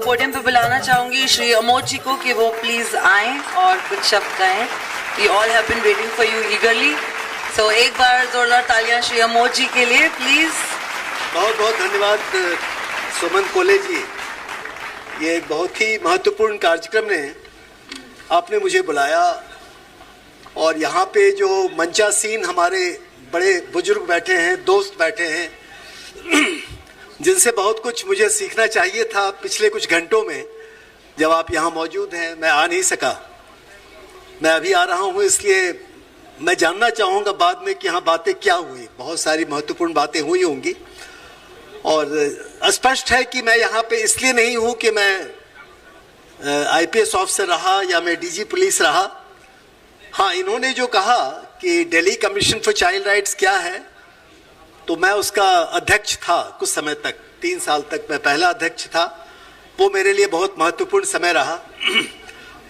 Podium पे बुलाना चाहूंगी श्री अमोद जी को कि वो प्लीज आएं और कुछ शब्द कहें. We all have been waiting for you eagerly. So एक बार जोरदार तालियां श्री अमोद जी के लिए प्लीज. बहुत बहुत धन्यवाद सुमन कोले जी. ये एक बहुत ही महत्वपूर्ण कार्यक्रम ने आपने मुझे बुलाया और यहाँ पे जो मंचासीन हमारे बड़े बुजुर्ग बैठे हैं, दोस्त बैठे हैं जिनसे बहुत कुछ मुझे सीखना चाहिए था पिछले कुछ घंटों में. जब आप यहाँ मौजूद हैं, मैं आ नहीं सका. मैं अभी आ रहा हूँ, इसलिए मैं जानना चाहूँगा बाद में कि यहाँ बातें क्या हुई. बहुत सारी महत्वपूर्ण बातें हुई होंगी और स्पष्ट है कि मैं यहाँ पे इसलिए नहीं हूँ कि मैं आईपीएस ऑफिसर रहा या मैं डीजी पुलिस रहा. हाँ, इन्होंने जो कहा कि Delhi commission for child rights क्या है, तो मैं उसका अध्यक्ष था कुछ समय तक. 3 साल तक मैं पहला अध्यक्ष था. वो मेरे लिए बहुत महत्वपूर्ण समय रहा.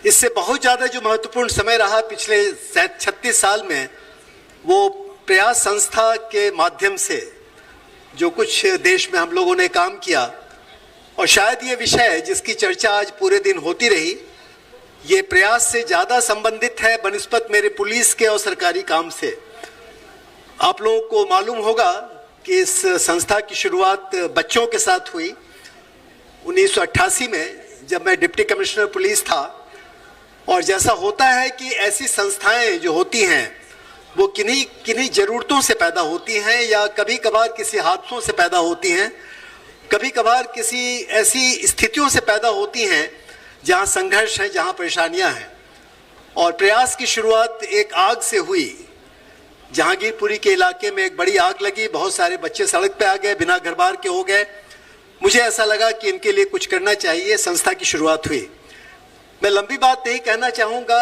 इससे बहुत ज़्यादा जो महत्वपूर्ण समय रहा पिछले 36 साल में, वो प्रयास संस्था के माध्यम से जो कुछ देश में हम लोगों ने काम किया, और शायद ये विषय जिसकी चर्चा आज पूरे दिन होती रही, ये प्रयास से ज़्यादा संबंधित है बनिस्बत मेरे पुलिस के और सरकारी काम से. आप लोगों को मालूम होगा कि इस संस्था की शुरुआत बच्चों के साथ हुई 1988 में, जब मैं डिप्टी कमिश्नर पुलिस था. और जैसा होता है कि ऐसी संस्थाएं जो होती हैं वो किन्हीं ज़रूरतों से पैदा होती हैं, या कभी कभार किसी हादसों से पैदा होती हैं, कभी कभार किसी ऐसी स्थितियों से पैदा होती हैं जहां संघर्ष है, जहां परेशानियां हैं. और प्रयास की शुरुआत एक आग से हुई. जहांगीरपुरी के इलाके में एक बड़ी आग लगी, बहुत सारे बच्चे सड़क पे आ गए, बिना घर बार के हो गए. मुझे ऐसा लगा कि इनके लिए कुछ करना चाहिए. संस्था की शुरुआत हुई. मैं लंबी बात नहीं कहना चाहूँगा.